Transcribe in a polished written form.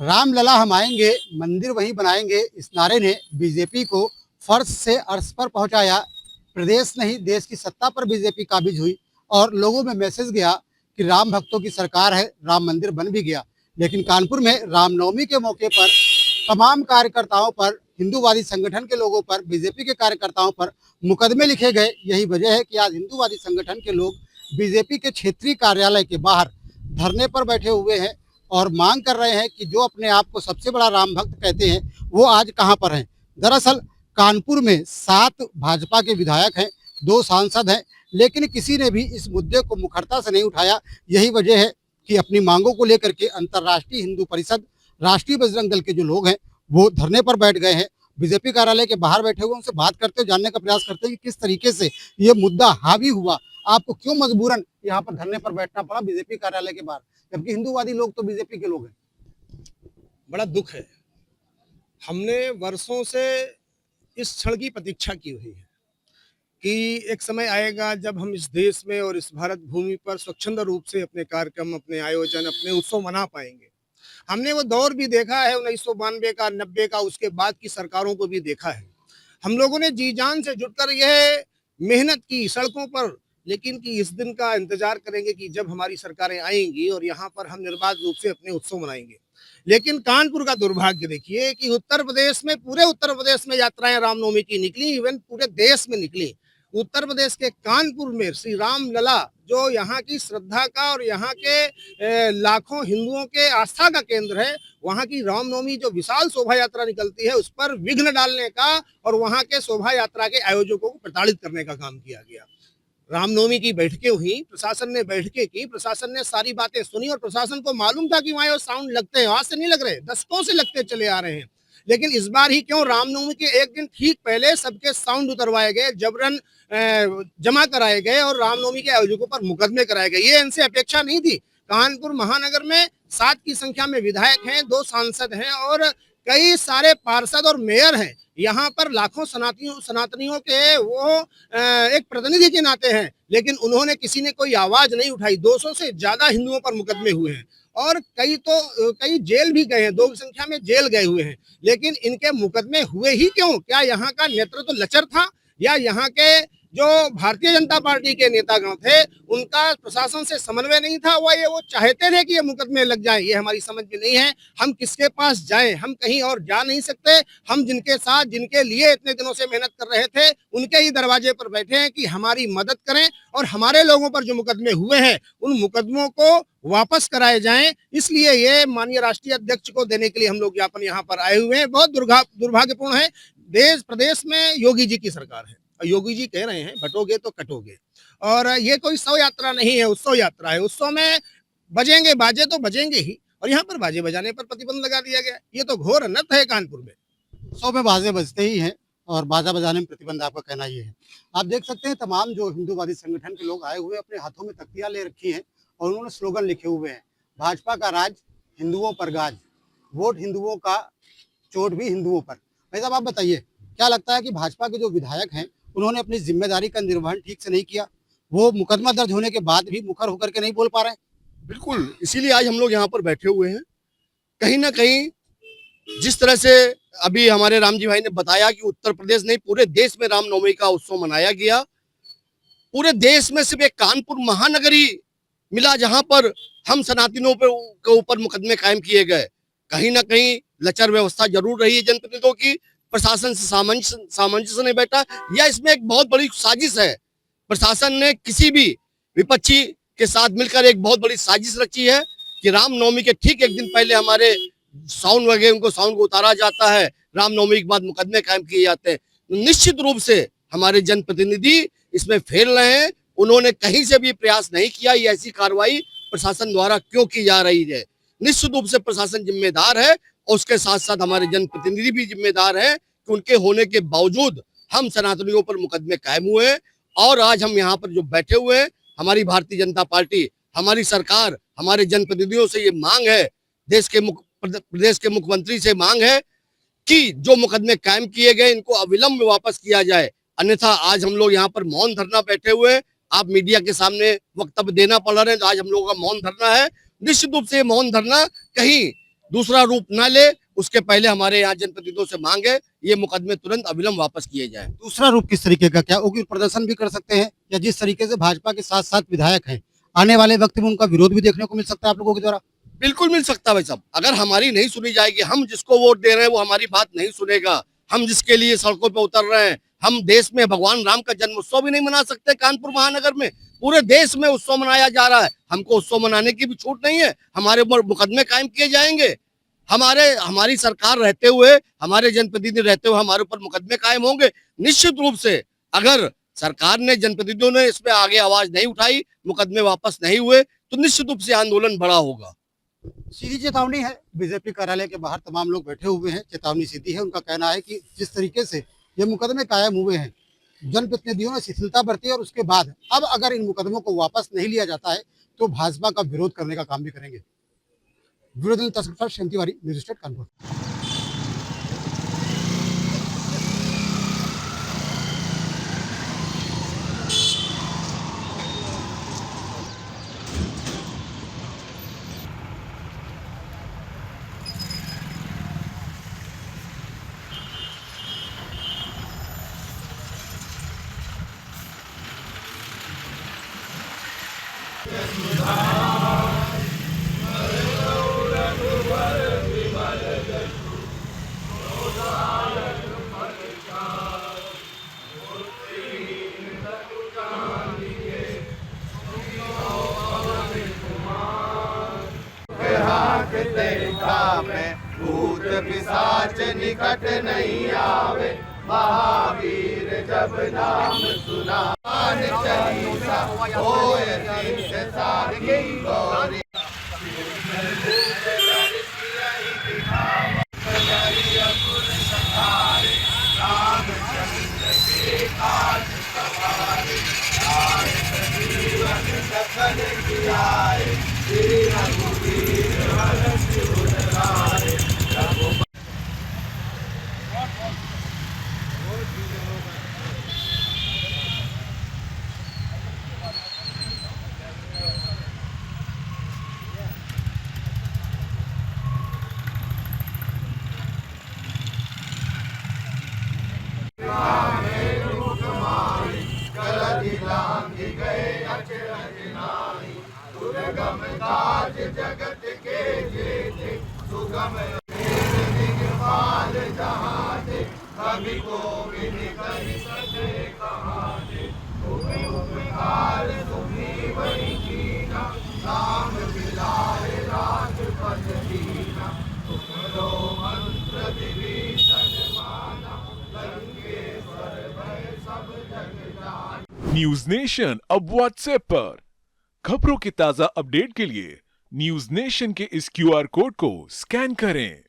रामलला हम आएंगे, मंदिर वहीं बनाएंगे, इस नारे ने बीजेपी को फर्श से अर्श पर पहुंचाया। प्रदेश नहीं देश की सत्ता पर बीजेपी काबिज हुई और लोगों में मैसेज गया कि राम भक्तों की सरकार है, राम मंदिर बन भी गया। लेकिन कानपुर में रामनवमी के मौके पर तमाम कार्यकर्ताओं पर, हिंदूवादी संगठन के लोगों पर, बीजेपी के कार्यकर्ताओं पर मुकदमे लिखे गए। यही वजह है कि आज हिंदूवादी संगठन के लोग बीजेपी के क्षेत्रीय कार्यालय के बाहर धरने पर बैठे हुए हैं और मांग कर रहे हैं कि जो अपने आप को सबसे बड़ा राम भक्त कहते हैं वो आज कहां पर हैं। दरअसल कानपुर में 7 भाजपा के विधायक हैं, 2 सांसद हैं, लेकिन किसी ने भी इस मुद्दे को मुखरता से नहीं उठाया। यही वजह है कि अपनी मांगों को लेकर के अंतर्राष्ट्रीय हिंदू परिषद, राष्ट्रीय बजरंग दल के जो लोग हैं वो धरने पर बैठ गए हैं। बीजेपी कार्यालय के बाहर बैठे हुए उनसे बात करते, जानने का प्रयास करते हैं कि किस तरीके से ये मुद्दा हावी हुआ, आपको क्यों मजबूरन यहाँ पर धरने पर बैठना पड़ा बीजेपी कार्यालय के बाहर, जबकि हिंदूवादी लोग तो बीजेपी के लोग हैं। बड़ा दुख है। हमने वर्षों से इस क्षण की प्रतीक्षा की हुई है कि एक समय आएगा जब हम इस देश में और इस भारत भूमि पर स्वच्छंद रूप से अपने कार्यक्रम, अपने आयोजन, अपने उत्सव मना पाएंगे। हमने वो दौर भी देखा है 1992 का, 90 का, उसके बाद की सरकारों को भी देखा है। हम लोगों ने जी जान से जुटकर यह मेहनत की सड़कों पर, लेकिन कि इस दिन का इंतजार करेंगे कि जब हमारी सरकारें आएंगी और यहाँ पर हम निर्बाध रूप से अपने उत्सव मनाएंगे। लेकिन कानपुर का दुर्भाग्य देखिए कि उत्तर प्रदेश में, पूरे उत्तर प्रदेश में यात्राएं रामनवमी की निकली, इवन पूरे देश में निकली। उत्तर प्रदेश के कानपुर में श्री राम लला, जो यहाँ की श्रद्धा का और यहाँ के लाखों हिंदुओं के आस्था का केंद्र है, वहाँ की रामनवमी जो विशाल शोभा यात्रा निकलती है उस पर विघ्न डालने का और वहाँ के शोभा यात्रा के आयोजकों को प्रताड़ित करने का काम किया गया। रामनवमी की बैठकें हुई, प्रशासन ने बैठकें की, प्रशासन ने सारी बातें सुनी और प्रशासन को मालूम था कि वहाँ ये साउंड लगते हैं, आज से नहीं लग रहे, दशकों से लगते चले आ रहे हैं। लेकिन इस बार ही क्यों रामनवमी के एक दिन ठीक पहले सबके साउंड उतरवाए गए, जबरन जमा कराए गए और रामनवमी के आयोजकों पर मुकदमे कराए गए। ये इनसे अपेक्षा नहीं थी। कानपुर महानगर में 7 की संख्या में विधायक हैं, 2 सांसद हैं और कई सारे पार्षद और मेयर हैं। यहाँ पर लाखों सनातनियों के वो एक प्रतिनिधि के नाते हैं, लेकिन उन्होंने, किसी ने कोई आवाज नहीं उठाई। 200 से ज्यादा हिंदुओं पर मुकदमे हुए हैं और कई जेल भी गए हैं, 2 की संख्या में जेल गए हुए हैं। लेकिन इनके मुकदमे हुए ही क्यों? क्या यहाँ का नेतृत्व लचर था या यहाँ के जो भारतीय जनता पार्टी के नेतागण थे उनका प्रशासन से समन्वय नहीं था? वो चाहते थे कि ये मुकदमे लग जाएं? ये हमारी समझ में नहीं है। हम किसके पास जाएं? हम कहीं और जा नहीं सकते। हम जिनके साथ, जिनके लिए इतने दिनों से मेहनत कर रहे थे, उनके ही दरवाजे पर बैठे हैं कि हमारी मदद करें और हमारे लोगों पर जो मुकदमे हुए हैं उन मुकदमों को वापस कराए जाएं। इसलिए ये माननीय राष्ट्रीय अध्यक्ष को देने के लिए हम लोग ज्ञापन यहाँ पर आए हुए हैं। बहुत दुर्भाग्यपूर्ण है, देश प्रदेश में योगी जी की सरकार है। योगी जी कह रहे हैं बटोगे तो कटोगे, और ये कोई शव यात्रा नहीं है, उत्सव यात्रा है। उत्सव में बजेंगे बाजे तो बजेंगे ही, और यहाँ पर बाजे बजाने पर प्रतिबंध लगा दिया गया। ये तो घोर अनर्थ है कानपुर में। उत्सव में बाजे बजते ही हैं और बाजा बजाने में प्रतिबंध, आपका कहना ये है। आप देख सकते हैं तमाम जो हिंदूवादी संगठन के लोग आए हुए अपने हाथों में तख्तियां ले रखी हैं और उन्होंने स्लोगन लिखे हुए हैं, भाजपा का राज, हिंदुओं पर गाज, वोट हिंदुओं का, चोट भी हिंदुओं पर। भाई साहब आप बताइए, क्या लगता है कि भाजपा के जो विधायक हैं उन्होंने अपनी जिम्मेदारी का निर्वहन ठीक से नहीं किया? वो मुकदमा दर्ज होने के बाद भी मुखर होकर के नहीं बोल पा रहे हैं। बिल्कुल, इसीलिए आज हम लोग यहाँ पर बैठे हुए हैं। कहीं ना कहीं जिस तरह से अभी हमारे राम जी भाई ने बताया कि उत्तर प्रदेश नहीं पूरे देश में रामनवमी का उत्सव मनाया गया। पूरे देश में सिर्फ एक कानपुर महानगर ही मिला जहां पर हम सनातनियों के ऊपर मुकदमे कायम किए गए। कहीं ना कहीं लचर व्यवस्था जरूर रही है जनप्रतिनिधियों की, प्रशासन से सामंजस्य नहीं बैठा, या इसमें एक बहुत बड़ी साजिश है। प्रशासन ने किसी भी विपक्षी के साथ मिलकर एक बहुत बड़ी साजिश रची है कि रामनवमी के ठीक एक दिन पहले हमारे साउंड वगैरह, उनको साउंड को उतारा जाता है, रामनवमी के बाद मुकदमे कायम किए जाते हैं। निश्चित रूप से हमारे जनप्रतिनिधि इसमें फेल रहे हैं। उन्होंने कहीं से भी प्रयास नहीं किया ये ऐसी कार्रवाई प्रशासन द्वारा क्यों की जा रही है। निश्चित रूप से प्रशासन जिम्मेदार है और उसके साथ साथ हमारे जनप्रतिनिधि भी जिम्मेदार है कि उनके होने के बावजूद हम सनातनियों पर मुकदमे कायम हुए हैं। और आज हम यहाँ पर जो बैठे हुए हैं, हमारी भारतीय जनता पार्टी, हमारी सरकार, हमारे जनप्रतिनिधियों से ये मांग है, प्रदेश के मुख्यमंत्री से मांग है कि जो मुकदमे कायम किए गए इनको अविलंब वापस किया जाए। अन्यथा आज हम लोग यहाँ पर मौन धरना बैठे हुए हैं। आप मीडिया के सामने वक्तव्य देना पड़ रहे हैं, तो आज हम लोगों का मौन धरना है। निश्चित रूप से मौन धरना कहीं दूसरा रूप न ले, उसके पहले हमारे यहाँ जनप्रतिनिधियों से मांगे ये मुकदमे तुरंत अविलंब वापस किए जाएं। दूसरा रूप किस तरीके का, क्या उग्र प्रदर्शन भी कर सकते हैं, या जिस तरीके से भाजपा के साथ साथ विधायक हैं आने वाले वक्त में उनका विरोध भी देखने को मिल सकता है आप लोगों के द्वारा? बिल्कुल मिल सकता है भाई साहब। अगर हमारी नहीं सुनी जाएगी, हम जिसको वोट दे रहे हैं वो हमारी बात नहीं सुनेगा, हम जिसके लिए सड़कों पे उतर रहे हैं, हम देश में भगवान राम का जन्म उत्सव भी नहीं मना सकते। कानपुर महानगर में पूरे देश में उत्सव मनाया जा रहा है, हमको उत्सव मनाने की भी छूट नहीं है। हमारे ऊपर मुकदमे कायम किए जाएंगे। हमारी सरकार रहते हुए, हमारे जनप्रतिनिधि रहते हुए हमारे ऊपर मुकदमे कायम होंगे निश्चित रूप से। अगर सरकार ने, जनप्रतिनिधियों ने इस पे आगे आवाज नहीं उठाई, मुकदमे वापस नहीं हुए, तो निश्चित रूप से आंदोलन बड़ा होगा। सीधी चेतावनी है, बीजेपी कार्यालय के बाहर तमाम लोग बैठे हुए हैं, चेतावनी सीधी है। उनका कहना है कि जिस तरीके से ये मुकदमे कायम हुए हैं, जनप्रतिनिधियों ने शिथिलता बरती और उसके बाद अब अगर इन मुकदमों को वापस नहीं लिया जाता है तो भाजपा का विरोध करने का काम भी करेंगे। विरोधी तस्वीर श्याम तिवारी, न्यूज़ स्टेट कानपुर। भूत पिशाच निकट नहीं आवे, महावीर जब नाम सुना चालीसा होए तीर्थ साधकी गौरी। जगत के जेते सुगम दिग्पाल जहाँ थे, कभी को भी निकल सके कहाँ थे। तुम्हें उपकार तुम्ही वही कीना, नाम मिलाए राजपद दीना। तुमरो मंत्र विभीषण माना, लंकेश्वर भय सब जग जाना। न्यूज नेशन अब व्हाट्सएप पर खबरों के ताजा अपडेट के लिए न्यूज नेशन के इस QR कोड को स्कैन करें।